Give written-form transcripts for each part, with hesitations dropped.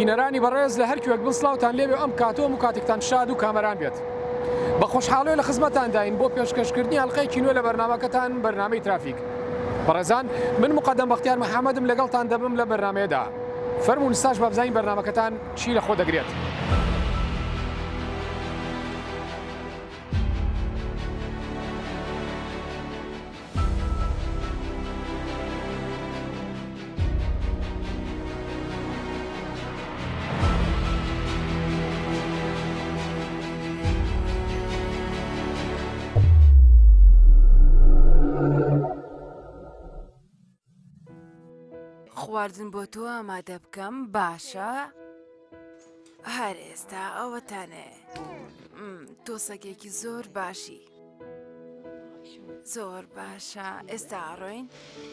بینەرانی بەڕێز لە هەرکوێک بنسڵاوتان لێبێ ئەم کاتۆم و کاتێکتان شاد و کامەران بێت. بە خۆشحاڵی لە خزمەتانداین بۆ پێشکەشکردنی هەڵقەیەکی نوێ لە بەرنامەکەتان بەرنامەی ترافیک. بەڕێزان من مقەدەم بەختیار محەممەدم لەگەڵتان دەبم لە بەرنمەیەدا. فەرموون ساش بابزانین بەرنامەکەتان چی لە خۆ دەگرێت. خواردن بۆ تۆ ئامادە بکەم باشە؟ هەر ئێستا ئەوەتانێ تۆسەکێکی زۆر باشی زۆر باشە. ئێستا ئاڕۆین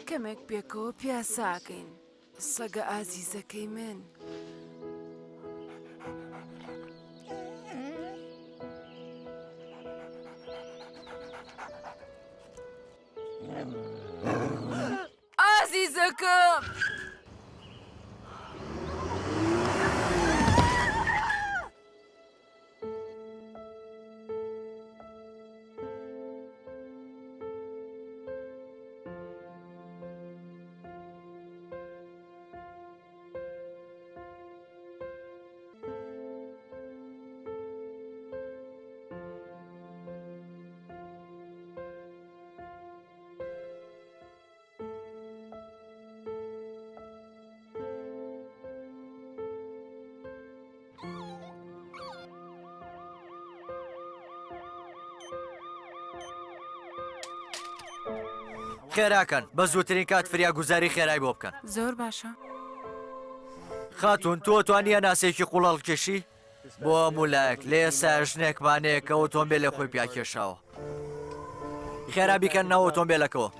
کەمێک پێکەوە پیاساکەین. سەگە ئازیزەکەی من ئازیزەکەم خێراکەن بە زووترین کات فریا گوزاری خێرای بۆ بکەن. زۆر باشە. خاتون تۆ توانیە ناسێکی قوڵەڵ کێشی بۆ مولایەک لێ ساژنێکمانەیە کە ئۆتۆمبیل لە خۆی پیاکێشاوە. خێرا بیکەن ناو ئۆتۆمبیلەکەەوە.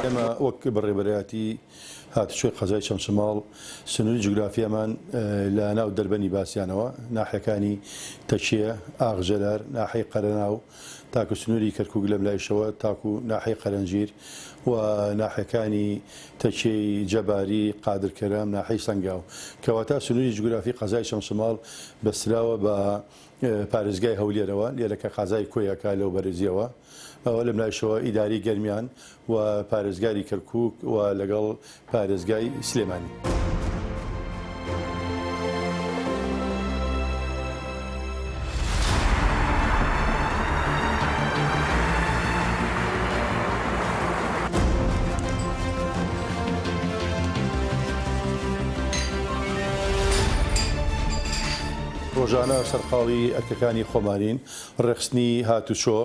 ئێمە وەک بەڕێبەرایەتی هاتوچۆی قەزای چەمچماڵ سنووری جوگرافیامان لە ناو دەربەنی باسییانەوە ناحیەکانی تەکیە ئاغژەلار ناحەی قەرەناو تاکو سنووری کەرکووک لەم لایشەوە تاکو ناحەی قەرەنجیر و ناحیەکانی تەکیەی جەباری قادرکەرەم ناحەی سەنگاو کەواتە سنووری جوگرافی قەزای چەمچماڵ بەستراوە بە پارێزگای هەولێرەوە لێرەکە قازای کۆیەکە لەو بەرزیەوە ئەوە لەم لایشەوە ئیداری گەرمیان و پارێزگاری کەرکووک و لەگەڵ پارێزگای سلێمانی. ڕۆژانە سەرقاڵی ئەرکەکانی خۆمارین ڕێخستنی هاتوچۆ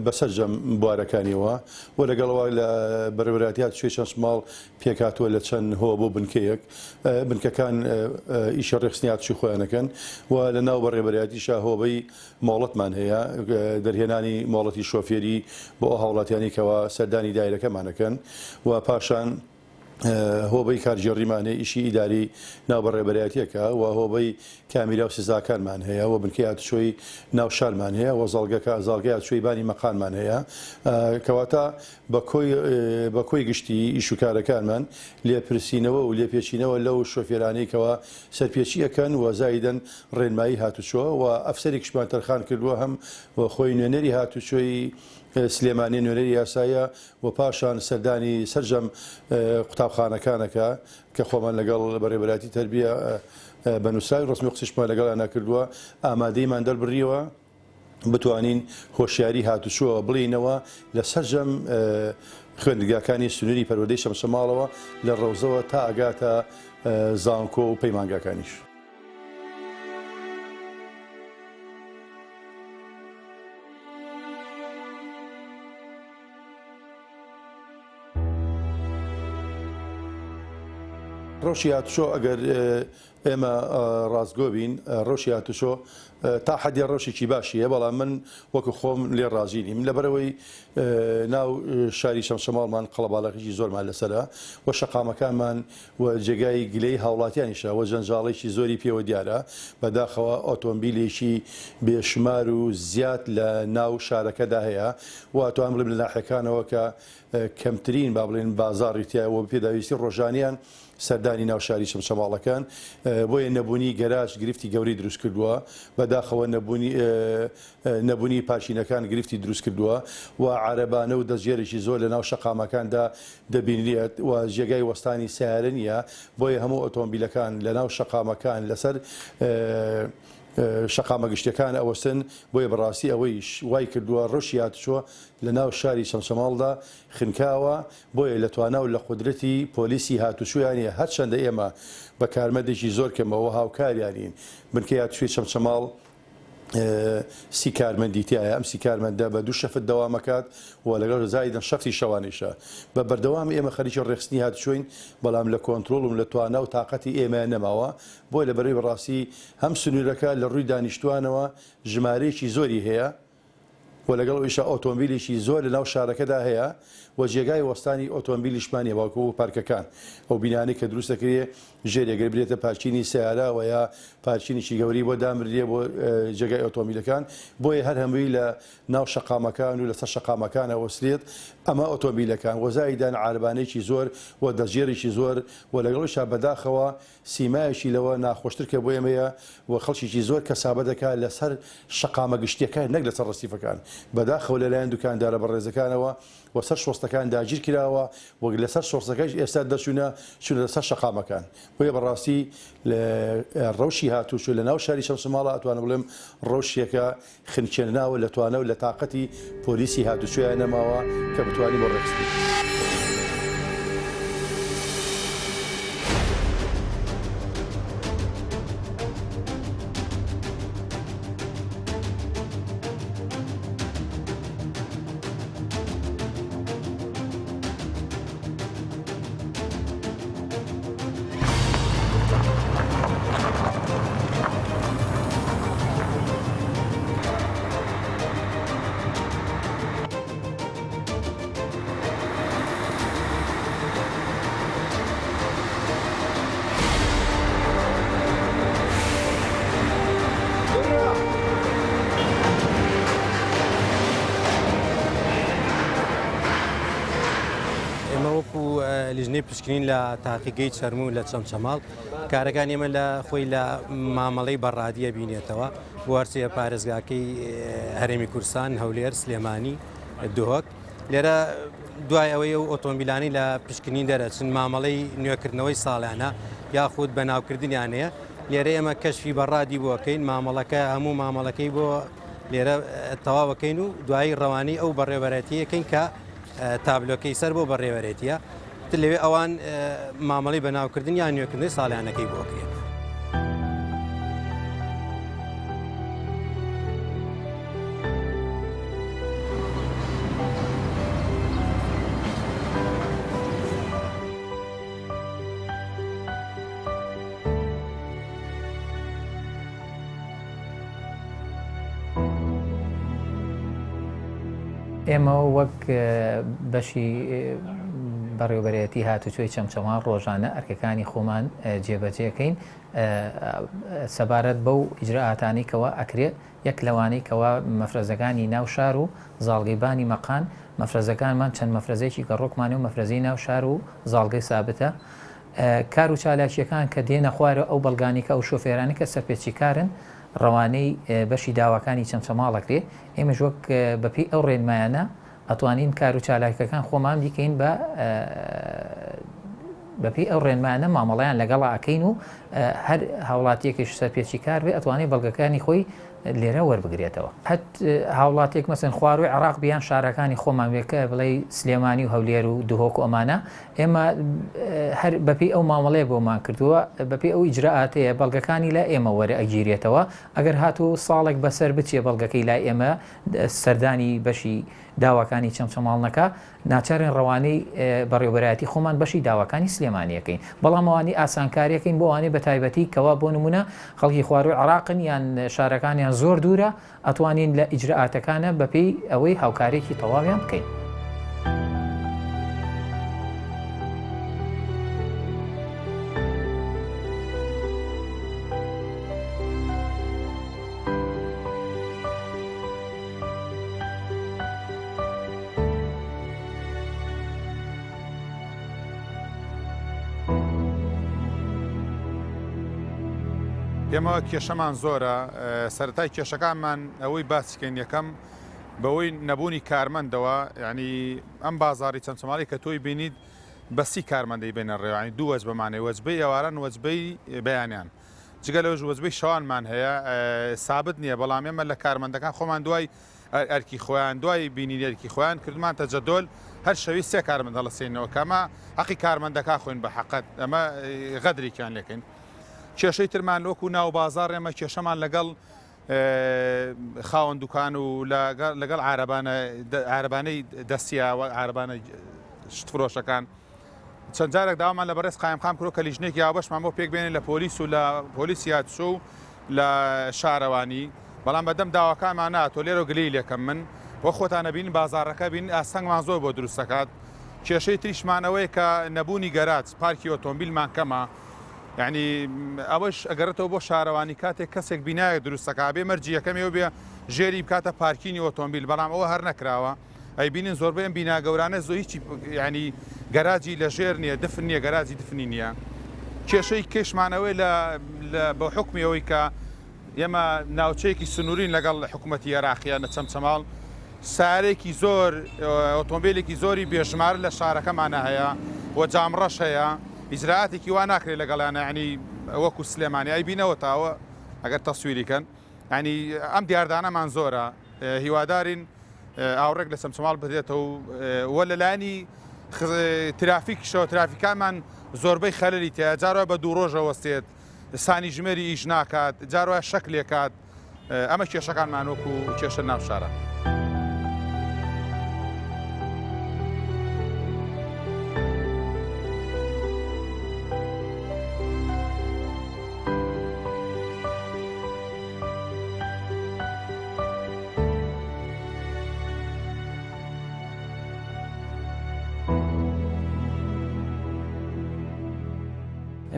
بەسەر جەم بوارەکانیەوە و لەگەڵەوە لە بەرەبەرەتی هاتوچۆی چەمچماڵ پێکاتوە لە چەند هۆ بۆ بنکەیەک بنکەکان ئیشە ڕێخستنی هاتوچۆی خۆیانەکەن و لە ناو بەڕێبەرەتیشە هۆبەی مۆڵەتمان هەیە دەرهێنانی مۆڵەتی شۆفێری بۆ هاوڵاتیانی کەەوە سەردانی دایرەکەمانەکەن و پاشان هۆبەی کارژێڕیمانەیە ئیشی ئیداری ناوبەڕێبەرایەتیەکە و هۆبەی کامیرا و سزاکانمان هەیە و بنکەی هاتوچۆی ناوشارمان هەیە و زاڵگەی هاتوچۆی بانی مەقانمان هەیە کەواتە بە کۆی گشتی ئیش و کارەکانمان لێپرسینەوە و لێپێچینەوە لەو شۆفێرانەیەکەوە سەرپێچیەکەن و زایدەن ڕێنمایی هاتوچۆ و ئەفسەرێکیشمان تەرخان کردووە هەم خۆی نوێنەری هاتوچۆی سلێمانی نوێنەری یاسایە و پاشان سەردانی سەرجەم قوتابخانەکانەکە کە خۆمان لەگەڵ بەڕێوەبەراتی تەربیە بە نووسراوی ڕسمی قسەشمان لەگەڵیان کردووە ئامادەیمان دەربڕیەوە بتوانین هۆشیاری هاتوچووە بڵینەوە لە سەرجەم خوێندگاکانی سنووری پەروەردەی شەمشەماڵەوە لە ڕەوزەوە تا ئەگاتە زانکۆ و پەیمانگاکانیش. ڕۆژی هاتوچۆ ئەگەر ئێمە ڕازگۆ بین ڕۆژی هاتوچۆ تا حەدی ڕۆژێکی باشیە بەڵام من وەکو خۆم لێ ڕازی نیم لەبەرەوەی ناو شاری شەمشەماڵمان قەڵەباڵغێکی زۆرمان لەسەرە و شەقامەکانمان و جێگای گلەی هاوڵاتیانیشە و جەنجاڵێکی زۆری پێوە دیارە بەداخەوە ئۆتۆمبیلێکی بێشمار و زیاد لە ناو شارەکەدا هەیە و ئەتوان بڵێم لە ناحیەکانەوە کە کەمترین با بڵێن بازاڕی تایەوە پێداویستی ڕۆژانیان سەردانی ناو شاری شەمشەماڵەکان بۆیە نەبوونی گەراژ گرفتی گەوری دروست کردووە بەداخەوە نەبوونی پاشینەکان گرفتی دروست کردووە و عارەبانە و دەستگێرێکی زۆر لە ناو شەقامەکاندا دەبینێت و جێگای وەستانی سیارە نییە بۆیە هەموو ئۆتۆمبیلەکان لە ناو شەقامەکان لەسەر شەقامە گشتەکان ئەوەستن بۆیە بەڕاستی ئەوەیش وای کردووە ڕۆژی هاتوچۆ لە ناو شاری شەمشەماڵدا خنکاوە بۆیە لە توانە و لە قودرەتی پۆلیسی هاتوچویانە هەرچەندە ئێمە بە کارمەندێکی زۆر کەمەوە هاوکاریانین بنکەی هاتوچوی شەمشەماڵ سی کارمەندی تایە ئەم سی کارمەندە بە دوو شەفت دەوامەکات و لەگەڵ زایدن شەفتی شەوانیشە بە بەردەوام ئێمە خەریکی ڕێخستنی هاتوچۆین بەڵام لە کۆنتترۆڵم لە توانە و تااقەتی ئێمە نەماوە بۆی لە بەرەی بەڕاستی هەم سنوورەکە لە ڕووی دانیشتوانەوە ژمارەیەکی زۆری هەیە و لەگەڵ ئیشە ئۆتۆمبیلێکی زۆر لە ناو شارەکەدا هەیە و جێگای وەستانی ئۆتۆمبیلیشمانی باوکە و پارکەکان ئەو بینانی کە دروست دەکرێت ژێرێگەر برێتە پارچینی سیارە و یا پارچینیی گەوری بۆ دامرێ بۆ جێگای ئۆتۆمبیلەکان بۆیە هەر هەمووی لە ناو شەقامەکان و لەسەر شەقامەکانە وەسرێت ئەمە ئۆتۆمبیلەکان وەزایدان عاربانێکی زۆر و دەژێرێکی زۆر و لەگەڵشا بەداخەوە سیمایشی لەوە ناخۆشتر کە بۆ ئێمەیە و خەڵکیی زۆر کەسابە دەکات لەسەر شەقامە گشتیەکان نەک لەسەر ڕستیفەکان بەداخەوە لەلایەن دوکاندارە بەڕێزەکانەوە و سەر شۆستەکان داگیر کراوە وەک لەسەر شۆستەکەش ئێستا دەچوونە چونە لەسەر شەقامەکان بۆیە بەڕاستی ڕەوشی هاتوچۆ لە ناو شاری شەمشەماڵە ئەتوانە بڵێم ڕۆژێکە خنچێنناوە لە توانە و لە تااقەتی پۆلیسی هاتوچۆیان نەماوە کە بتوانانی بۆ ڕێکستی. لیژنەی پشکنین لە تاقیگەی چەرموو لە چەمچەماڵ کارەکان ئێمە لە خۆی لە مامەڵەی بەڕادیە بینێتەوە وەرچێ پارێزگاکەی هەرێمی کوردستان هەولێر سلێمانی دۆهۆک لێرە دوای ئەوەی و ئۆتۆمبیلانی لە پشکنین دەرەچن مامەڵەی نوێکردنەوەی ساڵیانە یاخود بەناوکردنیانەیە لێرە ئێمە کەشفی بەڕادی بۆکەین مامەڵەکە هەموو مامەڵەکەی بۆ لێرە تەواوەکەین و دوایی ڕەوانەی ئەو بەڕێوەرەتیەکەین کە تابلۆکەی سەر بۆ بەڕێوەرێتیە لەوێ ئەوان مامەڵی بەناوکردن یان نوێکردنی ساڵیانەکەی بۆکرێت. ئێمە وەک بەشی بەڕێوەبەرێتی هاتوچۆی چەمچەماڵ ڕۆژانە ئەرکەکانی خۆمان جێبەجێکەین سەبارەت بەو ئیجراعاتانی کەوا ئەکرێت یەک لەوانەی کەوا مەفرەزەکانی ناو شار و زاڵگەیبانی مەقان مەفرەزەکانمان چەند مەفرەزێکی گەڕۆکمانی و مەفرەزی ناو شار و زاڵگەی سابتە کار و چالاکیەکان کە دێنە خوارە ئەو بەڵگانیکە ئەو شۆفێرانی کە سەرپێچی کارن ڕەوانەی بەشی داواکانی چەمچەماڵەکرێ ئێمەش وەک بەپی ئەو ڕێنمایانە ئەتوانین کار و چالاکەکان خۆمان دیکەین بەپی ئەو ڕێنمانە مامەڵەیان لەگەڵا ئەکەین و هەر هاوڵاتیەکیش سەرپێچی کار بێ ئەتوانێت بەڵگەکانی خۆی لێرە وەربگرێتەوە. هەت هاوڵاتێک مەسن خواروی عراق بیان شارەکانی خۆمان وێکە بڵێ سلێمانی و هەولێر و دوهۆک و ئەمانە ئێمە هەر بەپی ئەو مامەڵەیە بۆمان کردووە بەپی ئەو ئیجرئاتەیە بەڵگەکانی لە ئێمە وەرە ئەگیرێتەوە ئەگەر هاتوو ساڵێک بەسەر بچێ بەڵگەکەی لای ئێمە سەردانی بەشی داواکانی چەمچەماڵنەکە ناچارن ڕەوانەی بەڕێوەبەرایەتی خۆمان بەشی داواکانی سلێمانیەکەین بەڵام ئەوانی ئاسانکاریەکەین بۆ ئەوانەی بە تایبەتی کەوا بۆ نمونە خەڵکی خواروی عراقن یان شارەکانیان زۆر دوورە ئەتوانین لە ئیجرئاتەکانە بەپێی ئەوەی هاوکارێکی تەواویان بکەین. ئێمە کێشەمان زۆرە سەرەتای کێشەکانمان ئەوەی باسیکەین یەکەم بەوەی نەبوونی کارمەندەوە ینی ئەم بازاری چەمچەماڵی کە تۆی بینیت بەسی کارمەندەی بێنە ڕێوانی دوو وەز بەمانێ وەزبەی ئێواران وەزبەی بەیانیان جگە لەوەش وەزبەی شەوانمان هەیە سابت نییە بەڵام ئێمە لە کارمەندەکان خۆمان دوای ئەرکی خۆیان دوای بینی ئەرکی خۆیان کردمانتە جەدۆل هەر شەوی سێ کارمەند هەڵەسێنەوە کەمە حەقی کارمەندەکە خۆین بە حەقەت ئەمە غەدرێکیان لەکەین. کێشەی ترمان وەکو ناو بازار ئێمە کێشەمان لەگەڵ خاوەن دوکان و لەگەڵ عارەبانەی دەستیاوە عارەبانە شتفرۆشەکان چەند جارێک داوامان لە بەڕێز قایمقام کرۆ کە لیژنێکی یاوەشمان بۆ پێک بێنێ لە پۆلیس و لە پۆلیسی هاتوچۆ و لە شارەوانی بەڵام بەدەم داواکانمان ناتۆ لێرە گلەی لێکەم من بۆ خۆتانە بین بازارەکە بین ئاستەنگمان زۆر بۆ دروست دەکات. کێشەی تریشمانەوەی کە نەبوونی گەراج پارکی ئۆتۆمبیلمان کەمە یعنی ئەوەش ئەگەرێتەوە بۆ شارەوانی کاتێک کەسێک بینایە دروستەکە بێ مەرجی یەکەمەوە بێ ژێری بکاتە پارکینی ئۆتۆمبیل بەڵام ئەوە هەر نەکراوە ئەی بینین زۆربەی ئەم بینا گەورانە زۆر هیچی ینی گەراجی لە ژێر نییە دفن نییە گەراجی دفنی نییە. کێشەی کێشمانەوەی بە حکمیەوەی کە ئێمە ناوچەیەکی سنوورین لەگەڵ حکوومەتی عێراقیە لە چەمچەماڵ سارێکی زۆر ئۆتۆمبیلێکی زۆری بێژمار لە شارەکەمانە هەیە وە جامڕەش هەیە ئیجرعاتێکی وا ناکرێت لەگەڵیانە ینی وەکو سلێمانی ئای بینەوە تاوە ئەگەر تەسووریکەن ینی ئەم دیاردانەمان زۆرە هیوادارین ئاوڕێک لە چەمچەماڵ بدرێتەوە وە لەلایانی ترافیکشەوە ترافیکانمان زۆربەی خەلەری تێ جارە بە دوو ڕۆژە وەستێت سانی ژمێری ئیش ناکات جارە شەک لێکات ئەمە کێشەکانمان وەکو کێشە ناو شارە.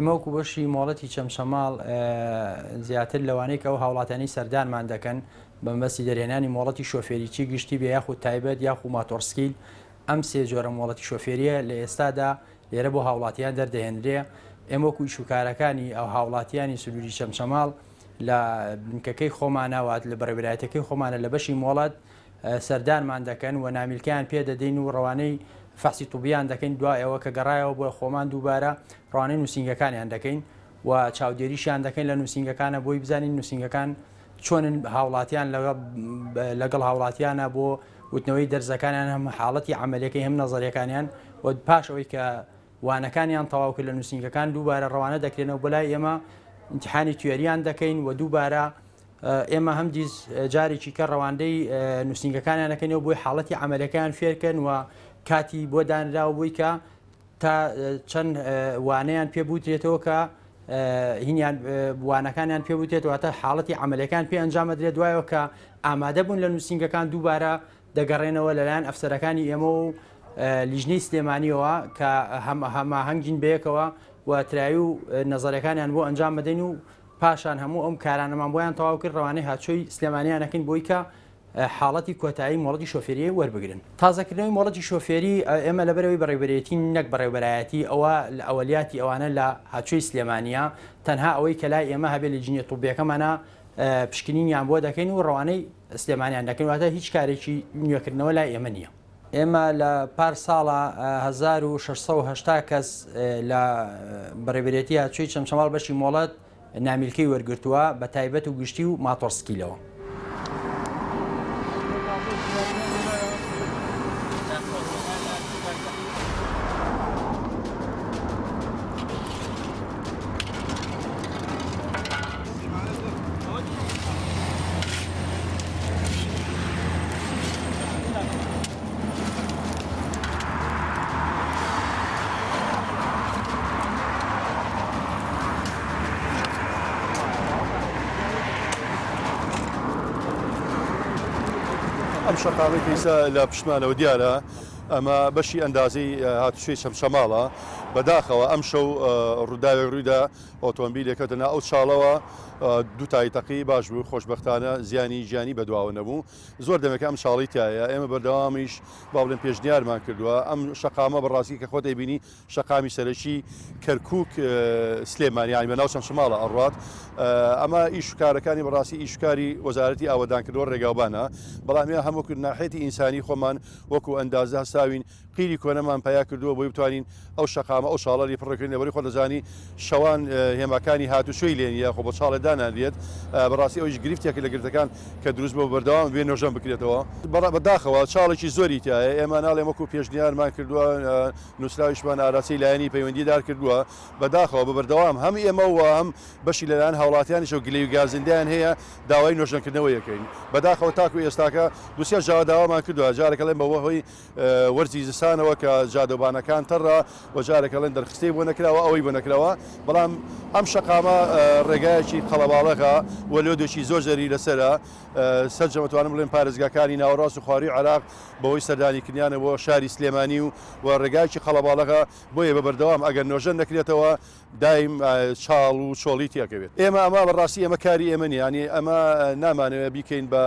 ئێمە وەکو بەشی مۆڵەتی چەمچەماڵ زیاتر لەوانەیە کە ئەو هاوڵاتانی سەردانمان دەکەن بەمبەستی دەرهێنانی مۆڵەتی شۆفێریی گشتی بە یاخود تایبەت یاخو ماتۆرسکیل ئەم سێ جۆرە مۆڵەتی شۆفێریە لە ئێستادا لێرە بۆ هاوڵاتیان دەردەهێنرێ. ئێمە وەکو ئیشوکارەکانی ئەو هاوڵاتیانی سنووری چەمچەماڵ لە بنکەکەی خۆمانەوات لە بەڕێوەبەرایەتەکەی خۆمانە لە بەشی مۆڵەت سەردانمان دەکەن و نامیلکیان پێ دەدەین و ڕەوانەی فەحسی تووبیان دەکەین دوای ئەوە کە گەڕایەوە بۆ خۆمان دووبارە ڕوانەی نووسنگەکانیان دەکەین و چاودێریشیان دەکەین لە نووسنگەکانە بۆی بزانین نووسنگەکان چۆنن هاوڵاتیان لەگەڵ هاوڵاتیانە بۆ وتنەوەی دەرزەکانیان هەم حاڵەتی عملەکەی هەم نەزەریەکانیان و پاش ئەوەی کە وانەکانیان تەواو کرد لە نووسنگەکان دووبارە ڕەوانە دەکرێنەوە بەلای ئێمە ئیمتیحانی توێریان دەکەین و دووبارە ئێمە هەم دیز جارێکی کە ڕەواندەی نووسنگەکانیان دەکەینەوە بۆی حاڵەتی عملەکەیان فێرکەن و کاتی بۆ دانراوە بووی کە تا چەند وانەیان پێبوترێتەوە کە هینیان وانەکانیان پێبوتێتەوە تا حاڵەتی عملەکان پێ ئەنجامەدرێت دوایەوە کە ئامادە بوون لە نووسنگەکان دووبارە دەگەڕێنەوە لەلایەن ئەفسەرەکانی ئێمە و لیژنەی سلێمانیەوە کە هەماهەنگین بەیەکەوە و ترایی و نەزەرەکانیان بۆ ئەنجام بدەین و پاشان هەموو ئەم کارانەمان بۆیان تەواو کرد ڕەوانەی هاتچۆی سلێمانیانەکەین بۆی کە حاڵەتی کۆتایی مۆڵەتی شۆفێریە وەربگرن. تازەکردنەوەی مۆڵەتی شۆفێری ئێمە لەبەرەوەی بەڕێوەبەرێتی نەک بەڕێوەبەرایەتی ئەوە لە ئەوەلیاتی ئەوانە لە هاتچۆی سلێمانیە تەنها ئەوەی کە لای ئێمە هەبێت لە جینێ تووبیەکەمانە پشکنینیان بۆ دەکەین و ڕەوانەی سلێمانیان دەکەین واتە هیچ کارێکی نوێکردنەوە لای ئێمە نییە. ئێمە لە پار ساڵە 1680 کەس لە بەڕێوەبەرێتی هاتوچۆی چەمچەماڵ بەشی مۆڵەت نامیلکەی وەرگرتووە بە تایبەت و گشتی و ماتۆرسکیلەوە. ئەم شەقاڵی پیسە لە پشمانەوە دیارە ئەمە بەشی ئەندازی هاتوچۆی چەمچەماڵە بەداخەوە ئەم شەو ڕووداوێک ڕوویدا ئۆتۆمبیلێکەتەنا ئەو چاڵەوە دوو تایتەقی باش بوو خۆشببختانە زیانی گیانی بەدواوە نەبوو زۆر دەمەکە ئەم چاڵی تایە ئێمە بەردەوامیش باڵێن پێشنیارمان کردووە ئەم شەقامە بەڕاستی کە خۆ دەیبینی شەقامی سەرەکی کەرکک سلێمانیانی بە ناو چەمچەماڵە ئەڕات ئەمە ئیشکارەکانی بەڕاستی ئیشکاری وەزارەتی ئاوەدانکردەوە ڕێگاوبانە بەڵام هەموو ناحێتی ئینسانی خۆمان وەکو ئەندازە هەساوین قیری کۆنەمان پیا کردووە بۆی بتوانین ئەو شەقامە ئەو شاڵی پڕکردنەوەی خۆ دەزانی شەوان هێماکانی هاتوچۆی لێنە خۆ بە چاڵێ دانانێت بەڕاستی ئەوش گرفتێکی لە گرتەکان کە دروست بۆ بەردەوام بێ نۆژەم بکرێتەوە بەداخەوە چاڵێکی زۆری تایە ئێمە ناڵێ وەکو پێشنیارمان کردووە نووسراویشمان ئاراسی لایەنی پەیوەندیدار کردووە بەداخەوە بە بەردەوام هەم ئێمە و هەم بەشی لەلایەن هاوڵاتیانیش و گلەی و گازندیان هەیە داوای نۆژەنکردنەوە یەکەین بەداخەوە تاکو ئێستاکە دووسێ جاوا داوامان کردووە جارێکەڵێن بەوە هۆی وەرزی زستانەوە کە جادۆبانەکان تەڕە و جارێکەڵێن دەرخستەی بۆ نەکراوە ئەوەی بۆ نەکراوە بەڵام ئەم شەقامە ڕێگایەکی قەڵەباڵەکە و لۆدێکی زۆر زەری لەسرە سەرجەمەتوانم بڵێن پارێزگاکانی ناوەڕاست و خواریی عراق بەوەی سەردانیکردیانە بۆ شاری سلێمانی و ڕێگایکی قەڵەباڵەکە بۆیە بە بەردەوام ئەگەر نۆژەن نەکرێتەوە دایم چاڵ و چۆڵی تێکەوێت ئێمە ئەمە بەڕاستی ئەمە کاری ئێمە ینی ئەمە نامانەوە بیکەین بە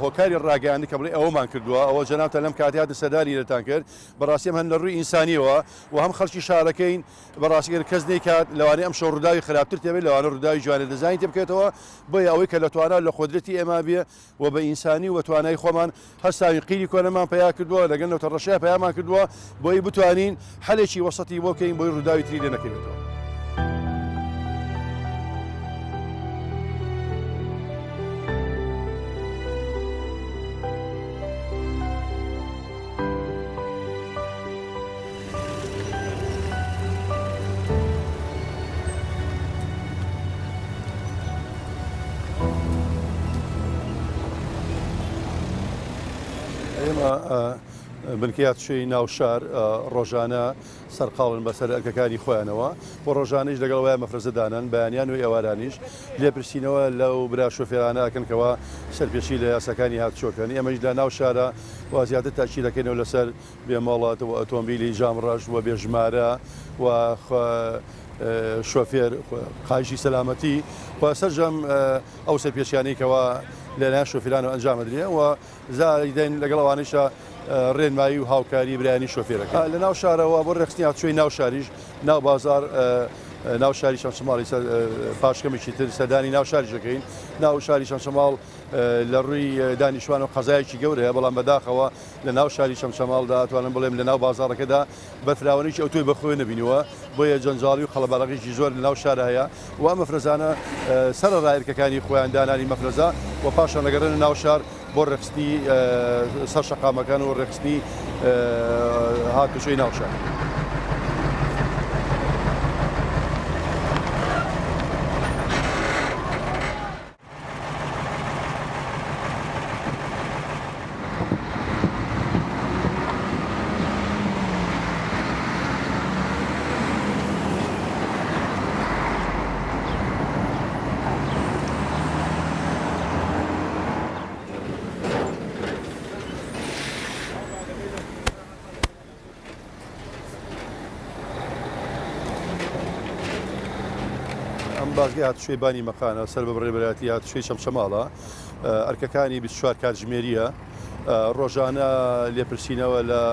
هۆکاری ڕاگەیاندی کە بڵێ ئەوەمان کردووە ئەوە جەنابتە لەم کاتیات سەردانی لەتان کرد بەڕاستی هەن لە ڕووی ئینسانیەوە و هەم خەڵکی شارەکەین بەڕاستیگەر کەس نەیکات لەوانەیە ئەم شەو ڕووداوی خراپتر تێبێت لەوانە ڕووداوی جوانە دەزانی تێ بکەیتەوە بۆیە ئەوەی کە لە توانە لە قودرەتی ئێمە بێ و بە ئینسانی و توانای خۆمان هەستاوی قیری کۆنەمان پیا کردووە لەگەن نەوتە ڕەشەیە پیامان کردووە بۆی بتوانین هەلێکی وەسەتی بۆ بکەین بۆی ڕووداوی تری لێ نەکەوێتەوە. ئێمە بنکەیات شوێی ناوشار ڕۆژانە سەرقاڵن بەسەر ئەرکەکانی خۆیانەوە بۆ ڕۆژانیش لەگەڵ وایە مەفرەزەدانن بەیانیان و ئێوارانیش لێپرسینەوە لەو برا شۆفێرانەکەنکەوە سەرپێشی لە یاسەکانی هاتچۆکەن ئەمەش لە ناو شارە وازیاتر تاچیلەکەنەوە لەسەر بێمەڵات و ئۆتۆمبیلی ژامڕەش و بێژمارە و شۆفێر قایشی سەلامەتی و سەرجەم ئەو سەرپێشیانەیەکەوە لەلایەن شۆفێرانەوە ئەنجامەدرێ و زاریدەین لەگەڵەوانیشە ڕێنمایی و هاوکاری برایانی شۆفێرەکە لە ناو شارەوە بۆ ڕێخستنی هاتوچۆی ناو شاریش ناو بازار ناو شاری شەمشەماڵی پاشکەمێکی تر سەردانی ناو شاریشەکەین ناو شاری شەمشەماڵ لە ڕووی دانیشتوان و قەزایەکی گەورەیە بەڵام بەداخەوە لە ناو شاری شەمشەماڵدا توانم بڵێم لە ناو بازارەکەدا بەفراوانیی ئەوتۆی بەخۆی نبینەوە بۆیە جەنجاڵی و خەڵەباڵغیشی زۆر لە ناو شارە هەیە و ئەم مەفرەزانە سەرە ڕایەرکەکانی خۆیان دانانی مەفرەزە و پاشان لەگەڕێنە ناو شار بۆ ڕێخستنی سەر شەقامەکان و ڕێخستنی هاتوچۆی ناو شار. بازگای هاتوچۆی بانی مەقانە سەر بە بڕێبەرەتی هاتوچۆی چەمچەماڵە ئەرکەکانی 24 کاتژمێریە ڕۆژانە لێپرسینەوە لە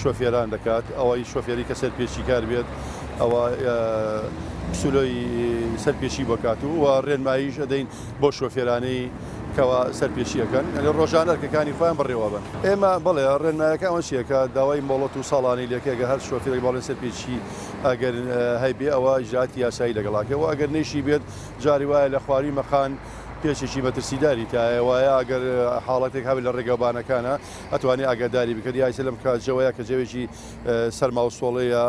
شۆفێران دەکات ئەوەی شۆفێری کە سەرپێچی کار بێت ئەوە پسولۆی سەرپێشی بۆ کات و ڕێنماییش ئەدەین بۆ شۆفێرانەی کەوا سەرپێشیەکەن ڕۆژانە ئەرکەکانی خۆیان بڕێوە بن ئێمە بڵێ ڕێنمایەکە ئەوە چیەکە داوای مۆڵەت و ساڵانی لەکێگە هەر شۆفێرێک باڵێن سەرپێچی ئەگەر هەیبێ ئەوە ئیجراتی یاسایی لەگەڵاکەەوە ئەگەر نەیشی بێت جاری وایە لە خواری مەخان پێچێکی مەترسیداری تایە وایە ئەگەر حاڵەتێک هەبێت لە ڕێگەبانەکانە ئەتوانێت ئاگاداری بکرد یاسە لەم کاتژەوەیە کە جەوێکی سەرما و سۆڵەیە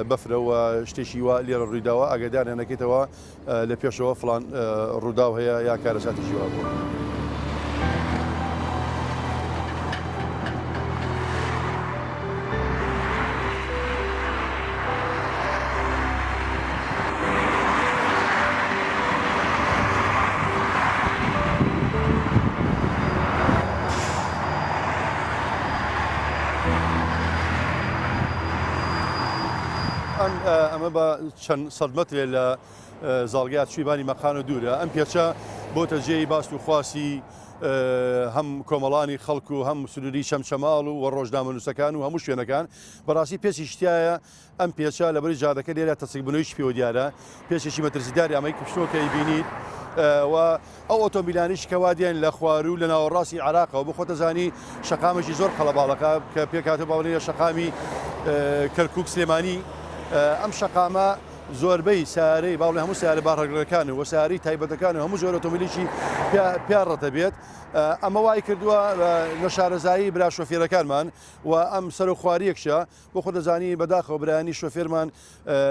بەفرەوە شتێکی وا لێرە ڕوویداوە ئاگادارێنەکەیتەوە لە پێشەوە فلان ڕووداو هەیە یا کارەساتیشی وا بوو. ئەمە بە چەند سەد مەترێ لە زاڵگات شویبانی مەخان و دوورە ئەم پێچە بۆتە جێی باست و خواسی هەم کۆمەڵانی خەڵک و هەم سنووری شەمشەماڵ و ڕۆژنامەنووسەکان و هەموو شوێنەکان بەڕاستی پێچی شتایە ئەم پێچە لە بەری جادەکە لێرە تەسەک بنەوەیش پێوە دیارە پێچێکی مەترسیداری ئەمەی کشتۆکەی بینیت و ئەو ئۆتۆمبیلانیش کەوادیان لە خوار و لە ناوەڕاستی عراقەوە بۆ خۆتەزانی شەقامێکی زۆر قەڵەباڵەکە کە پێکاتە باڵێ شەقامی کەرکووک سلێمانی ئەم شەقامە زۆربەی سارەی باڵێ هەموو سیارە باڕەگرەکان و ساری تایبەتەکان و هەموو زۆر ئۆتۆمبیلێکی پیاڕەتە بێت ئەمە وای کردووە لە شارەزایی برا شۆفێرەکانمان و ئەم سەر و خواریەکشە بۆ خۆ دەزانی بەداخەوە برایانی شۆفێرمان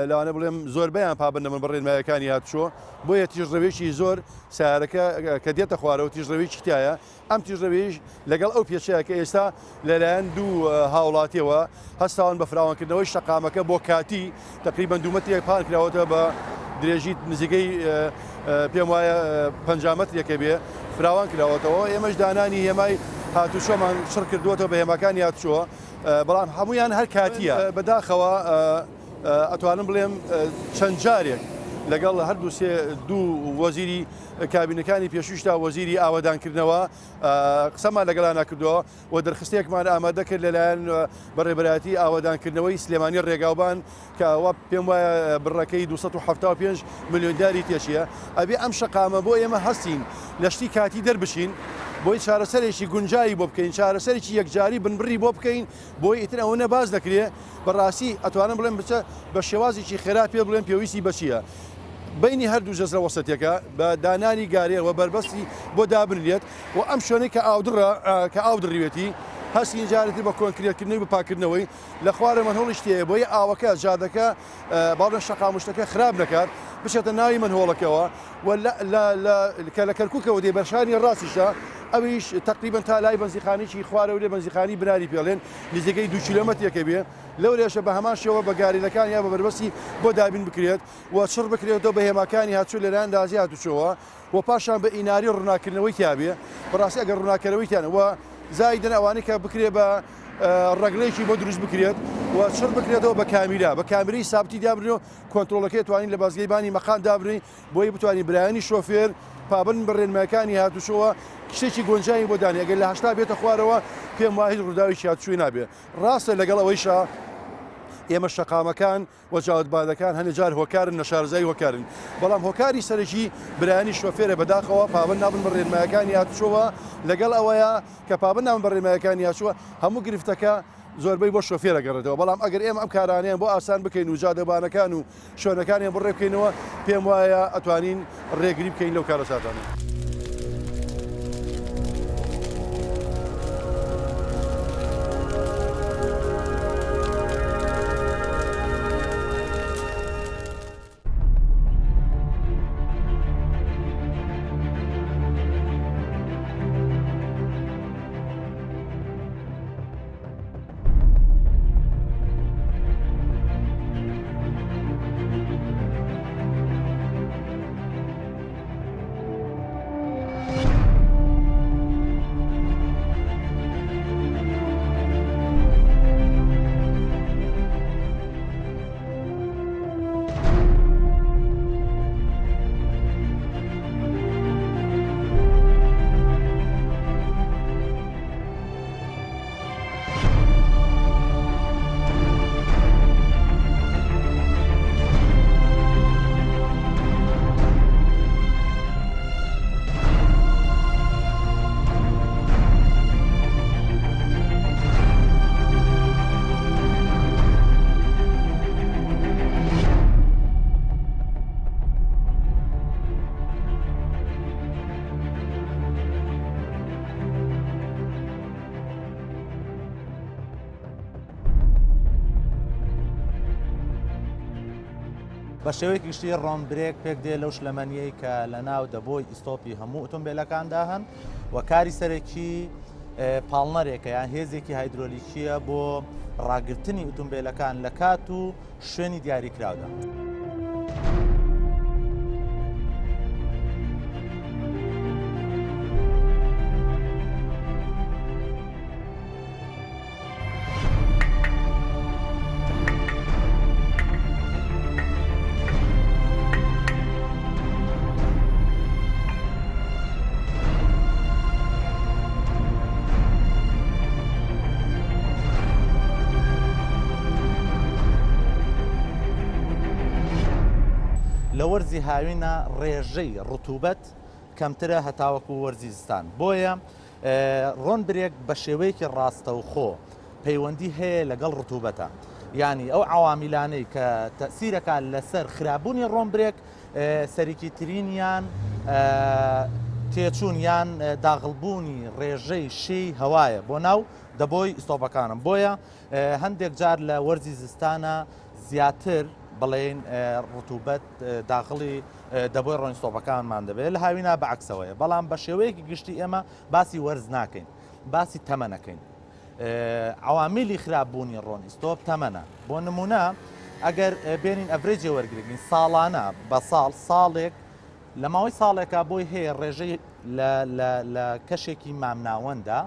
لەوانە بڵێم زۆربەیان پابندە من بڕێنمایەکانی هاتچۆ بۆیە تیژڕەوێکی زۆر سیارەکە کە دێتە خوارەوە تیژڕەوێکی تایە ئەم تیژڕەوێش لەگەڵ ئەو پێچەیە کە ئێستا لەلایەن دوو هاوڵاتیەوە هەستاون بە فراوانکردنەوەی شەقامەکە بۆ کاتی تقریبان دوومەتێک پان کراوەتە بە درێژی نزیکەی پێم وایە 50 مەترێکە بێ فراوان کراوەتەوە ئێمەش دانانی هێمای هاتوچۆمان شڕ کردووەتەوە بە هێماکانی هاتوچۆوە بەڵام هەمویان هەر کاتیە بەداخەوە ئەتوانم بڵێم چەند جارێک لەگەڵ هەردوو دوو وەزیری کابینەکانی پێشوشتا وەزیری ئاوەدانکردنەوە قسەمان لەگەڵان ناکردەوە و دەرخستێکمان ئامادە کرد لەلایەن بەڕێبەتی ئاوەدانکردنەوەی سلێمانی ڕێگاوبان کەوا پێم وایە بڕەکەی 275 ملیۆنداری تێشیە ئەبێ ئەم شەقامە بۆ ئێمە هەستین لە شتی کاتی دەربشین بۆی چارەسەرێکی گونجایی بۆ بکەین چارەسەرێکی یەکجاری بنبڕی بۆ بکەین بۆی ئیتر ئەوە نەباز دەکرێت بەڕاستی ئەتوانم بڵێم بچە بە شێوازێکی خێرا پێ بڵێن پێویستی بەچیە بینی هەردوو جەزرە وەسەتێکە بە دانانی گارێەوە بربەستی بۆ دابنرێت و ئەم شوێنەی کە ئاو دڕیوێتی هەستی جارێتی بە کۆنکرێتکردنەوەی بەپاکردنەوەی لە خوارە منهۆڵی شتەیە بۆی ئاوەکە جادەکە باڵێن شەقامشتەکە خراپ نەکات بچێتە ناوی منهۆڵەکەەوە کە لە کەرکووکەوە دێ بەرشانی ڕاستیشە ئەویش تقریبا تا لای بەنزیخانێکی خوارە و لێ بەنزیخانی بناری پێڵێن نزیکەی 2 کیلۆمەترێکە بێ لەو لێشە بە هەمان شێوە بە گاریلەکان یا بە بربەستی بۆ دابین بکرێت و چڕ بکرێتەوە بە هێماکانی هاتوو لەلایەن دازی هاتوچەوە و پاشان بە ئیناری ڕووناکردنەوەی تیابێ بەڕاستی ئەگەر ڕووناکەرەوەیتیانە و زایدن ئەوانەی کە بکرێ بە ڕگلەیەکی بۆ دروست بکرێت و چڕ بکرێتەوە بە کامیرا بە کامیرەی سابتی دابرێت و کۆنتترۆلەکەی توانین لە بازگەیبانی مەخان دابرین بۆی بتوانین برایانی شۆفێر پابند بڕێنمەکانی هاتوشەوە شتێکی گۆنجایی بۆ دانی ئەگەر لە هەشتا بێتە خوارەوە پێم وای هیچ ڕووداوی هاتوچوی نابێت ڕاستە لەگەڵ ئەوەیشە ئێمە شەقامەکان و جاوتبادەکان هەنێ جار هۆکارن نە شارزایی هۆکارن بەڵام هۆکاری سەرەکی برایانی شۆفێرە بەداخەوە پابند نابن بڕێنمایەکانی هاتوچەوە لەگەڵ ئەوەیە کە پابند نابن بڕێنمایەکانی هاتووە هەموو گرفتەکە زۆربەی بۆ شۆفێرە گەڕێتەوە بەڵام ئەگەر ئێمە ئەم کارانیان بۆ ئاسان بکەین و جادەبانەکان و شوێنەکانیان بڕێ بکەینەوە پێم وایە ئەتوانین ڕێگری بکەین لەو کارە ساتانە. بە شێوەیەکی گشتی ڕۆنبرێک پێک دێ لەو شلەمەنیەی کە لە ناو دەبۆی ئیستۆپی هەموو ئۆتۆمبیلەکاندا هەن و کاری سەرەکی پاڵنەرێکە یان هێزێکی هایدرۆلیکیە بۆ ڕاگررتنی ئۆتۆمبیلەکان لە کات و شوێنی دیاریکراودا. لە وەرزی هاوینە ڕێژەی ڕتوبەت کەمترە هەتاوەکو وەرزی زستان بۆیە ڕۆنبرێک بە شێوەیەکی ڕاستەوخۆ پەیوەندی هەیە لەگەڵ ڕتوبەتە ینی ئەو عوامیلانەی کە تەسیرەکان لەسەر خراببوونی ڕۆنبرێک سەرکی ترینیان تێچوون یان داغڵبوونی ڕێژەی شەی هەوایە بۆ ناو دەبۆی ئیستۆپەکانم بۆیە هەندێک جار لە وەرزی زستانە زیاتر بڵێن ڕتوبەت داخڵی دەبۆی ڕۆنستۆپەکانمان دەبێت لە هاوینا بەعکسەوەیە بەڵام بە شێوەیەکی گشتی ئێمە باسی وەرز ناکەین باسی تەمەنەکەین عوامیلی خراپبوونی ڕۆنیستۆپ تەمەنە بۆ نمونە ئەگەر بێنین ئەڤرێجی وەرگرتین ساڵانە بە ساڵێک لە ماوەی ساڵێکا بۆی هەیە ڕێژەی لە کەشێکی مامناوەندا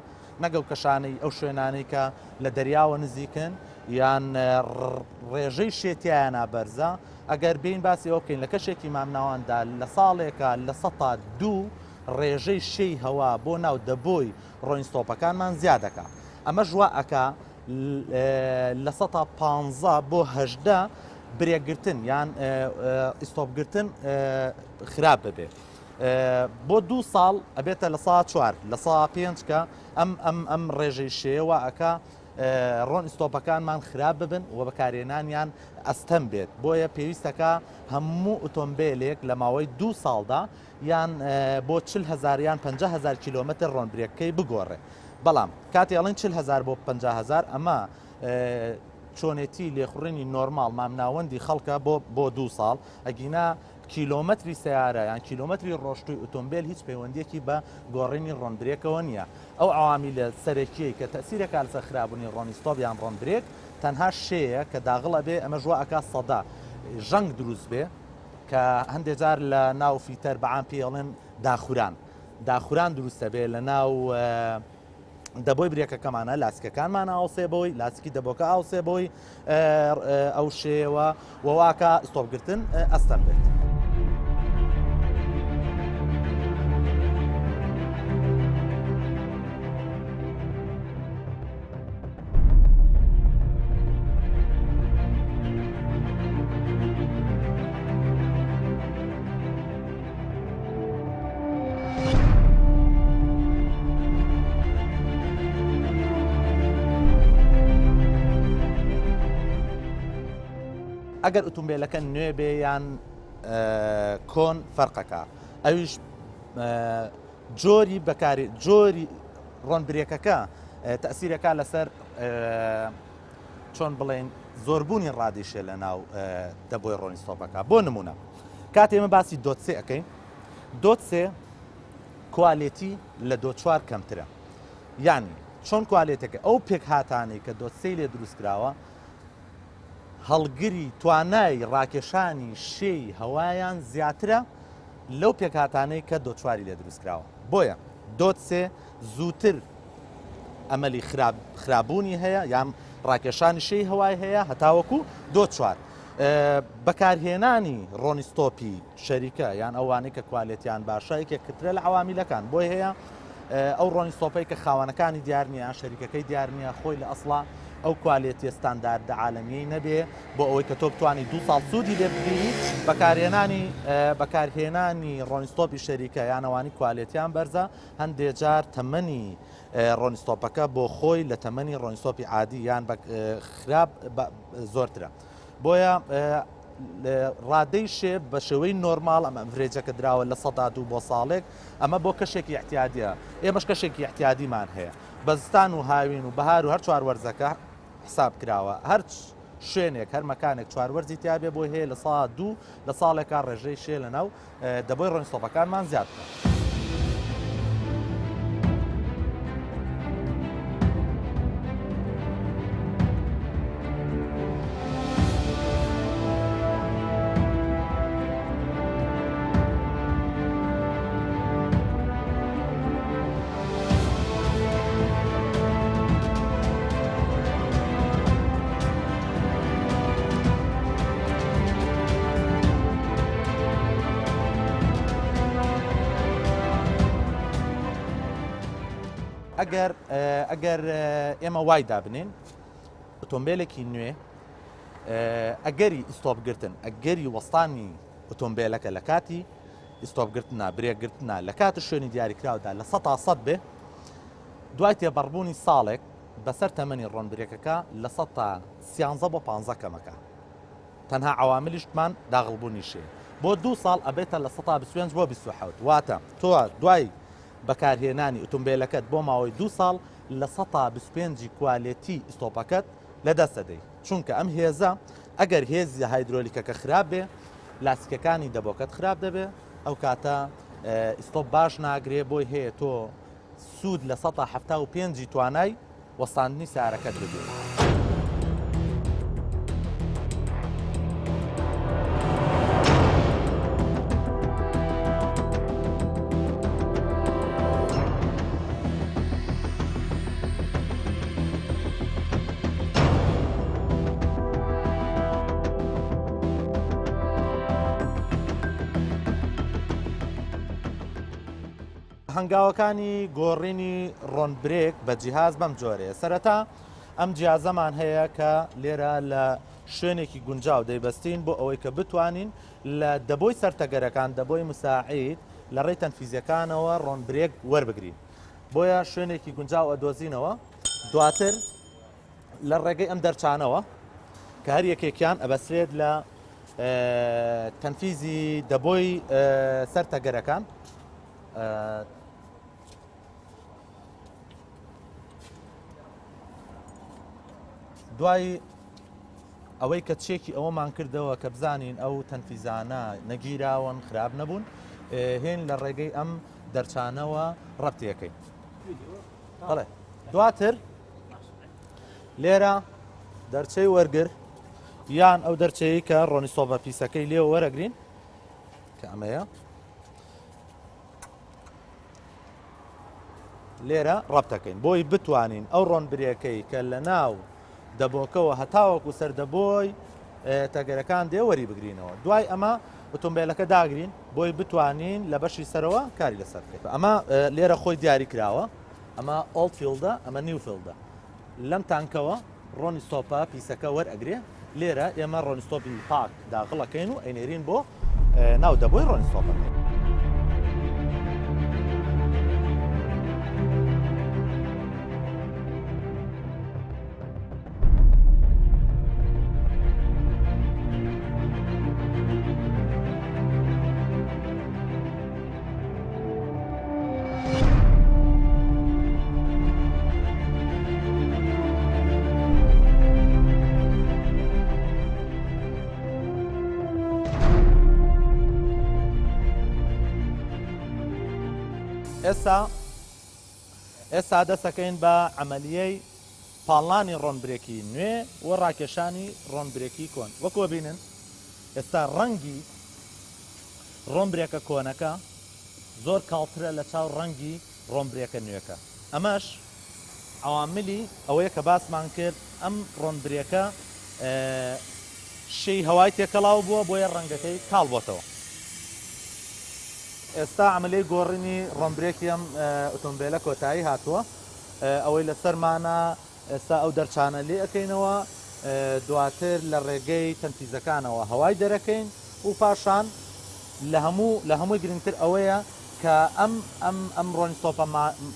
نەگەڵ کەشانەی ئەو شوێنانەی کە لە دەریاوە نزیکن یان ڕێژەی شێتیانە بەرزە ئەگەر بین باسی ئەو بکەین لە کەشێکی مامناواندا لە ساڵێکە لە 102 ڕێژەی شەی هەوا بۆ ناو دەبۆی ڕۆنستۆپەکانمان زیادەکە ئەمە ژوا ئەکا لە 115 بۆ 18 برێکگرتن یان ئیستۆپگرتن خراپ ببێ بۆ 2 ساڵ ئەبێتە لە 4 لە 5 کە ئەم ڕێژەی شێوە ئەکا ڕۆن ئیستۆپەکانمان خراپ ببن و بەکارێنانیان ئەستەم بێت بۆیە پێویستەکە هەموو ئۆتۆمبیلێک لە ماوەی 2 ساڵدا یان بۆ 40,000 یان 50,000 کیلۆمەتر ڕۆنبرێکەکەی بگۆڕێ بەڵام کاتی ئەڵێن 40,000 بۆ 50,000 ئەمە چۆنێتی لێخوڕێنی نۆرمال مامناوەندی خەڵکە بۆ 2 ساڵ ئەگینا کیلۆمەتری سیارە یان کیلۆمەتری ڕۆشتوی ئۆتۆمبیل هیچ پەیوەندیەکی بە گۆڕینی ڕۆنبرێکەوە نییە ئەو عوامیلە سەرەکیەی کە تەسیرەکە لەسەر خراببوونی ڕۆنیستۆپ یان ڕۆنبرێک تەنها شەیە کە داغڵە بێ ئەمە ژوا ئەکا سەدا ژەنگ دروست بێ کە هەندێک جار لە ناو فیتەر بەعام پێڵێن داخوران دروستە بێ لە ناو دەبۆی برێکەکەمانە لاسکەکانمان ئاوسێبەوەی لاسکی دەبۆکە ئاوسێبەوەی ئەو شێوە وواکە ئستۆپگرتن ئەستەم بێت. ئەگەر ئۆتۆمبیلەکە نوێ بێ یان کۆن فەرقەکە ئەویش جۆری بەکاری جۆری ڕۆنبرێکەکە تەسیرەکە لەسەر چۆن بڵێن زۆربوونی ڕادیشە لە ناو دەبۆی ڕۆنیستۆپەکە بۆ نمونە کات ئێمە باسی دۆتسێ ئەەکەین دۆتسێ کوالێتی لە دۆ 4 کەمترە یانی چۆن کوالێتەکە ئەو پێک هاتانەی کە دۆتسەی لێ دروستکراوە هەڵگری توانای ڕاکێشانی شێی هەوایان زیاترە لەو پێکهاتانەی کە دۆچواری لێ دروستکراوە بۆیە دۆتسێ زووتر ئەمەلی خراببوونی هەیە یان ڕاکێشانی شەی هەوای هەیە هەتاوەکو دۆچوار بەکارهێنانی ڕۆنیستۆپی شەریکە یان ئەوانەی کە کوالێتیان باشە یەکێکترە لە عوامیلەکان بۆی هەیە ئەو ڕۆنیستۆپەی کە خاوەنەکانی دیار نیە یان شەریکەکەی دیار نیە خۆی لە ئەسڵا ئەو کوالێتی ستانداردە عالەمیەی نەبێ بۆ ئەوەی کە تۆ بتوانانی 2 ساڵ سوودی لێ بگیری بەکارهێنانی ڕۆنیستۆپی شەریکە یانەوانی کوالێتیان بەرزە هەندێک جار تەمەنی ڕۆنیستۆپەکە بۆ خۆی لە تەمەنی ڕۆنیستۆپی عادی یان خراپ زۆرترە بۆیە ڕادەی شێ بە شێوەی نۆرمال ئەمە ئەڤرێجەکە دراوە لە 102 بۆ ساڵێک ئەمە بۆ کەشێکی احتیادیە ئێمەش کەشێکی احتیادیمان هەیە بەزستان و هاوین و بەهار و هەر چوار وەرزەکە حساب کراوە شوێنێک هەر مەکانێک چواروەرزی تیاابێ بۆی هەیە لە سا دوو لە ساڵێکا ڕێژەی شێ لە ناو دەبۆی ڕۆنیستۆپەکانمان زیاد بکە. ئەگەر ئێمە وای دابنین ئۆتۆمبیلێکی نوێ ئەگەری ئیستۆپگرتن ئەگەری وەستانی ئۆتۆمبیلەکە لە کاتی ئیستۆپگرتنا برێکگرتنا لە کاتە شوێنی دیاریکراودا لە 100 بێ دوای تێبەڕبوونی ساڵێک بەسەر تەمەنی ڕۆنبرێکەکە لە 13 بۆ 15 کەمەکە تەنها عواملیشتمان داغڵبوونی شێ بۆ 2 ساڵ ئەبێتە لە 125 بۆ 27 واتە تۆ دوای بەکارهێنانی ئۆتۆمبیلەکەت بۆ ماوەی 2 ساڵ لە 125 کوالێتی ئیستۆپەکەت لەدەست دەدەیت چونکە ئەم هێزە ئەگەر هێزی هایدرۆلیکەکە خراپ بێ لاسیکەکانی دەبۆکەت خراپ دەبێ ئەو کاتە ئیستۆپ باش ناگرێ بۆی هەیە تۆ سوود لە 175 توانای وەستاندنی سیارەکەت بدێت. هەنگاوەکانی گۆڕینی ڕۆنبرێک بە جیهاز بەم جۆرەیە سەرەتا ئەم جیازەمان هەیە کە لێرە لە شوێنێکی گونجاو دەیبەستین بۆ ئەوەی کە بتوانین لە دەبۆی سەرتەگەرەکان دەبۆی مساعید لە ڕێی تەنفیزیەکانەوە ڕۆنبرێک وەربگرین بۆیە شوێنێکی گونجاو ئەدۆزینەوە دواتر لە ڕێگەی ئەم دەرچانەوە کە هەر یەکێکیان ئەبەسرێت لە تەنفیزی دەبۆی سەرتەگەرەکان دوای ئەوەی کە چێکی ئەوەمان کردەوە کە بزانین ئەو تەنفیزانە نەگیراون خراپ نەبوون هێن لە ڕێگەی ئەم دەرچانەوە ڕەبتیەکەی بەڵێ دواتر لێرە دەرچەی وەرگر یان ئەو دەرچەیە کە ڕۆنیستۆپە پیسەکەی لێوە وەرەگرین کە ئەمەیە لێرە ڕەبتەکەین بۆی بتوانین ئەو ڕۆنبرێکەی کە لە ناو دەبۆکەوە هەتاوەکو سەردەبۆی تەگەرەکان دێوەری بگرینەوە دوای ئەمە ئۆتۆمبیلەکە داگرین بۆی بتوانین لە بەشی سەرەوە کاری لەسەر بکەین ئەمە لێرە خۆی دیاری کراوە ئەمە ئۆڵدفیلدە ئەمە نیوفیلدە لەم تانکەوە ڕۆنیستۆپە پیسەکە وەرئەگرێ لێرە ئێمە ڕۆنیستۆپی پاک داخڵەکەین و ئەینێرین بۆ ناو دەبۆی ڕۆنیستۆپەکەین. ئێستا دەسەکەین بە عملیەی پاڵانی ڕۆنبرێکی نوێ و ڕاکێشانی ڕۆنبرێکی کۆن وەکوە بینن ئێستا ڕەنگی ڕۆنبرێکە کۆنەکە زۆر کاڵترە لە چاو ڕەنگی ڕۆنبرێکە نوێەکە ئەمەش عواملی ئەوەیە کە باسمان کرد ئەم ڕۆنبرێکە شەی هەوای تێکەڵاو بووە بۆیە ڕەنگەکەی کاڵ بۆتەوە. ئێستا عملی گۆڕینی ڕۆنبرێکی ئەم ئۆتۆمبیلە کۆتایی هاتووە ئەوەی لەسەرمانە ئێستا ئەو دەرچانە لێ ئەەکەینەوە دواتر لە ڕێگەی تەنفیزەکانەوە هەوای دەرەکەین و پاشان لە هەمووی گرنگتر ئەوەیە کە ئەم ڕۆنیستۆپە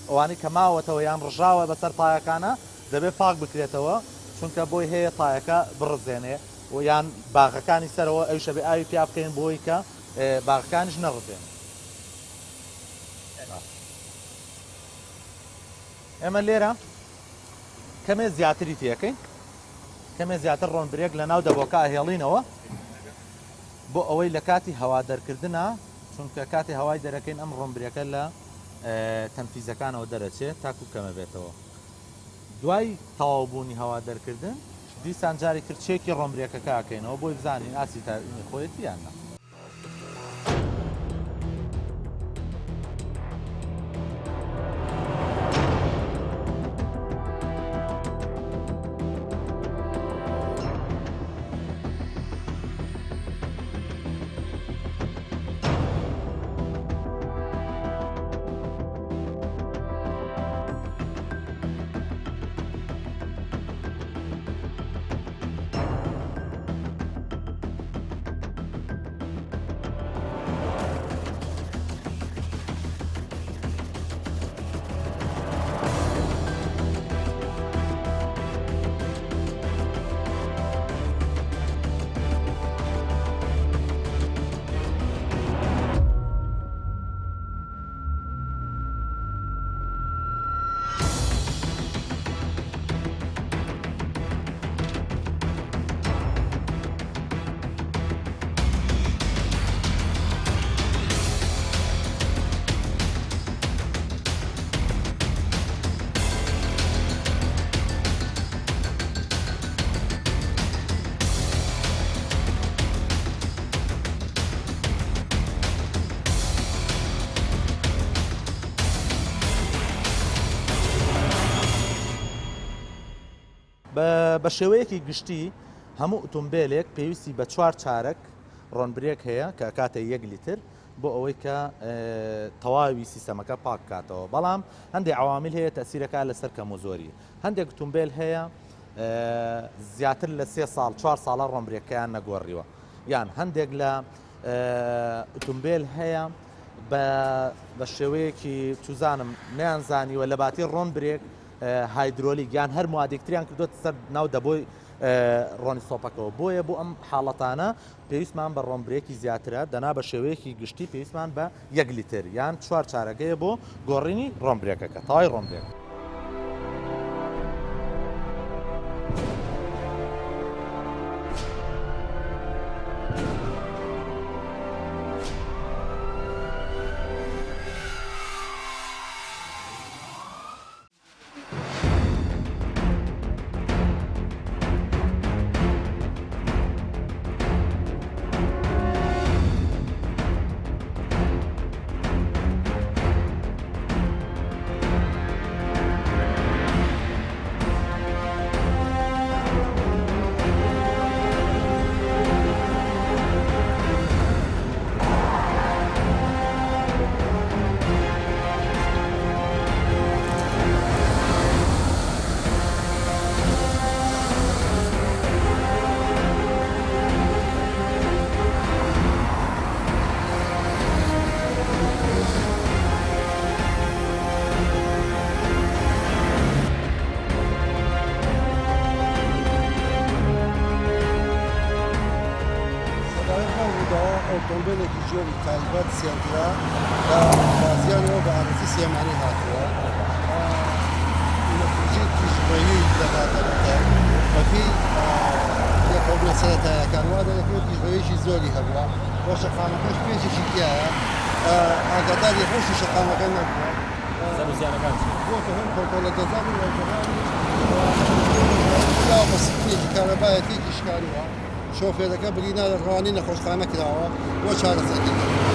ئەوانەی کە ماوەتەوە یان ڕژاوە بەسەر تایەکانە دەبێت پاک بکرێتەوە چونکە بۆی هەیە تایەکە بڕزێنێ و یان باغەکانی سەرەوە ئەو شەبێ ئاوی پیا بکەین بۆی کە باغەکانیش نەڕزێن. ئێمە لێرە کەمێ زیاتری تێەکەین کەمێ زیاتر ڕۆنبرێک لە ناو دەبۆکە هێڵینەوە بۆ ئەوەی لە کاتی هەوا دەرکردنە چونکە کاتی هەوای دەرەکەین ئەم ڕۆنبرێکە لە تەنفیزەکانەوە دەرەچێت تاکو کەمە بێتەوە دوای تەواوبوونی هەوا دەرکردن دیسان جاری کرچێکی ڕۆنبرێکەکە ئاکەینەوە بۆی بزانین ئاسی تاینی خۆیەتی یاننا بە شێوەیەکی گشتی هەموو ئۆتۆمبیلێک پێویستی بە 4 چارەک ڕۆنبرێک هەیە کە کاتە 1 لیتر بۆ ئەوەی کە تەواوی سیستەمەکە پاک کاتەوە بەڵام هەندێک عوامل هەیە تەسیرەکە لەسەر کەم و زۆری هەندێک ئۆتۆمبیل هەیە زیاتر لە 3 ساڵ 4 ساڵە ڕۆنبرێکەکەیان نەگۆڕیوە یان هەندێک لە ئۆتۆمبیل هەیە بە شێوەیەکی توزانم نەیانزانیوە لە باتی ڕۆنبرێک هایدرۆلیک یان هەر موادێکتریان کردوتە سەر ناو دەبۆی ڕۆنی سۆپەکەەوە بۆیە بۆ ئەم حاڵەتانە پێویستمان بە ڕۆنبرێکی زیاترە دەنا بە شێوەیەکی گشتی پێویستمان بە 1 لیتر یان 4 چارەکەیە بۆ گۆڕینی ڕۆنبرێکەکە تاوای ڕۆنبرێک ئۆتۆمبیلێکی جۆری تایبەت سێنترا لە بازیانەوە بە ئارزی سێمانی هاتووە نەتیجەی تیژبەیی لەدادەکە بەپی لێکۆڵینە سەرەتاییەکان وا دەکرێت تیژبەیەکی زۆری هەبووە بۆ شەقامەکەش پێچێکی تایە ئاگاداری ڕۆژی شەقامەکە نەبووە بۆتە هەم کۆنترۆلە دەزان و وەرجەکانی بە سکرێکی کارەبایەتێکی شکاریوە شۆفێرەکە برینا لە ڕوانی نەخۆشخانە کراوە بۆ چارەسەرکردن.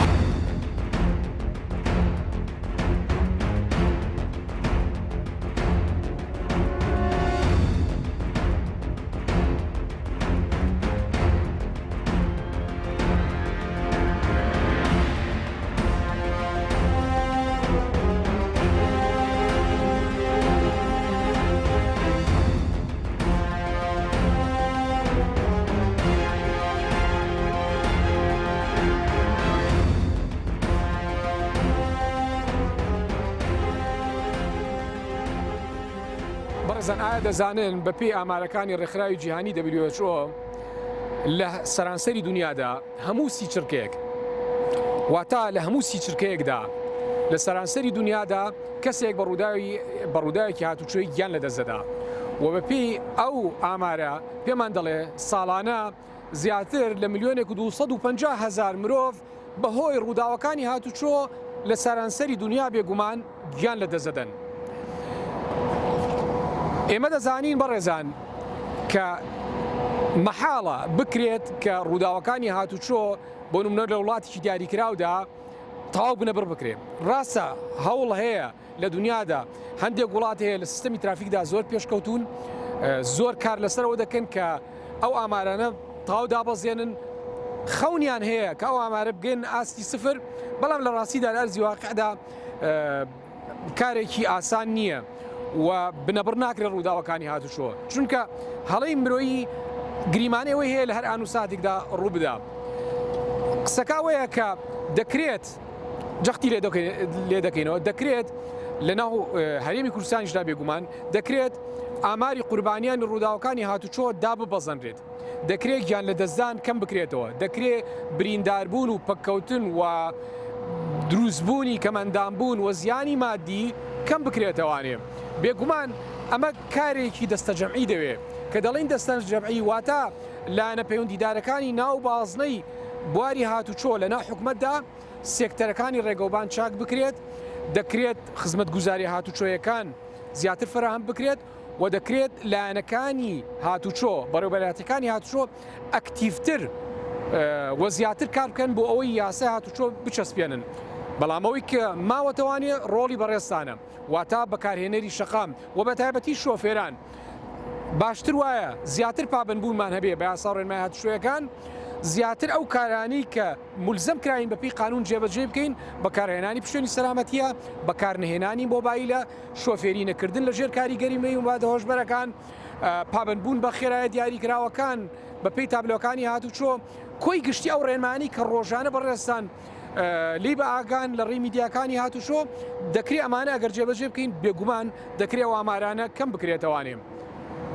بەڕێزان ئایا دەزانن بەپێی ئامارەکانی ڕێکخراوی جیهانی WHO لە سەرانسەری دنیادا هەموو سی چرکەیەک واتە لە هەموو سی چرکەیەکدا لە سەرانسەری دنیادا کەسێک بە ڕووداوێکی هاتوچۆی گیان لە دەستدەدا و بەپی ئەو ئامارە پێمان دەڵێ ساڵانە زیاتر لە 1,250,000 مرۆڤ بەهۆی ڕووداوەکانی هاتوچۆ لە سەرانسەری دنیا بێگومان گیان لە دەزەدەن. ئێمە دەزانین بەڕێزان کە مەحاڵە بکرێت کە ڕووداوەکانی هاتوچۆ بۆ نمونە لە وڵاتێکی دیاریکراودا تەواو بنەبڕ بکرێت. ڕاستە هەوڵ هەیە لە دنیادا هەندێک وڵات هەیە لە سیستەمی ترافیکدا زۆر پێشکەوتون، زۆر کار لەسەرەوە دەکەن کە ئەو ئامارانە تەواو دابەزێنن، خەونیان هەیە کە ئەو ئامارە بگەن ئاستی سفر، بەڵام لە ڕاستیدا لە ئەرزی واقعدا کارێکی ئاسان نییە و بنەبڕ ناکرێت ڕووداوەکانی هاتوچۆ، چونکە هەڵەی مرۆیی گریمانەوەی هەیە لە هەر ئان و ساتێکدا ڕوو بدا. قسەکاوەیە کە دەکرێت جەختی لێ دەکەینەوە، دەکرێت لە ناو هەرێمی کوردستانیشدا بێگومان دەکرێت ئاماری قوربانیان ڕووداوەکانی هاتوچۆ داببەزەنرێت، دەکرێت گیان لە دەستدان کەم بکرێتەوە، دەکرێت برینداربوون و پەککەوتن و دروستبوونی کەمەندانبوون و زیانی مادی کەم بکرێتەوانێ. بێگومان ئەمە کارێکی دەستە جەمعی دەوێت کە دەڵێن دەستە جەمعی واتە لایەنە پەیوەندیدارەکانی ناو بازنەی بواری هاتوچۆ لە ناو حکومەتدا سێکتەرەکانی ڕێگەوبان چاک بکرێت، دەکرێت خزمەتگوزاری هاتوچۆیەکان زیاتر فراهم بکرێت و دەکرێت لایەنەکانی هاتوچۆ بەڕێوەبەراتەکانی هاتوچۆ ئەکتیڤتر و زیاتر کار بکەن بۆ ئەوەی یاسای هاتوچۆ بچەسپێنن. بەڵام ئەوەی کە ماوەتەوانێ ڕۆڵی بەڕێستانە واتە بەکارهێنەری شەقام و بە تایبەتی شۆفێران باشتر وایە زیاتر پابندبوونمان هەبێ بە یاسا ڕێنمای هاتوچۆیەکان، زیاتر ئەو کارانی کە مولزەم کراین بەپی قانون جێبەجێ بکەین، بەکارهێنانی پشتێنی سەلامەتیە، بەکارنهێنانی مۆبایلە، شۆفێری نەکردن لە ژێر کاریگەری مەی و هۆشبەرەکان، پابندبوون بە خێرایە دیاریکراوەکان بەپی تابلۆکانی هاتوچۆ، کۆی گشتی ئەو ڕێنمانی کە ڕۆژانە بەڕێستان لی بە ئاگان لە ڕێی میدیاکانی هاتوچۆ دەکرێت ئەمانە ئەگەر جێبەجێ بکەین بێگومان دەکرێت ئامارانە کەم بکرێتەوانێ.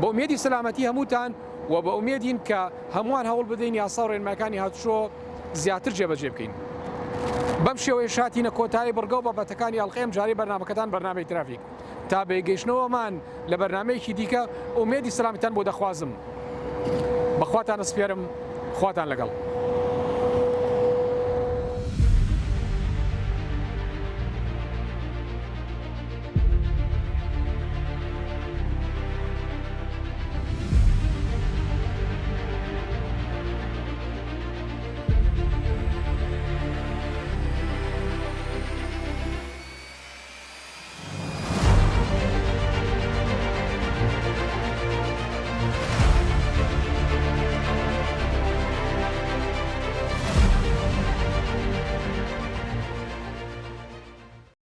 بۆ ئومێدی سەلامەتی هەمووتان و بە ئومێدین کە هەمووان هەوڵ بدەین یاسا ڕێنمایەکانی هاتوچۆ زیاتر جێبەجێ بکەین. بەم شێوەیە شاتینە کۆتایی بڕگە و بابەتەکانی هەڵقەیەم جارێ بەرنامەکەتان بەرنامەی ترافیک تا بەیگەیشتنەوەمان لە بەرنامەیەکی دیکە ئومێدی سەلامەتیان بۆ دەخوازم. بەخواتان ئەسپێرم، خواتان لەگەڵ.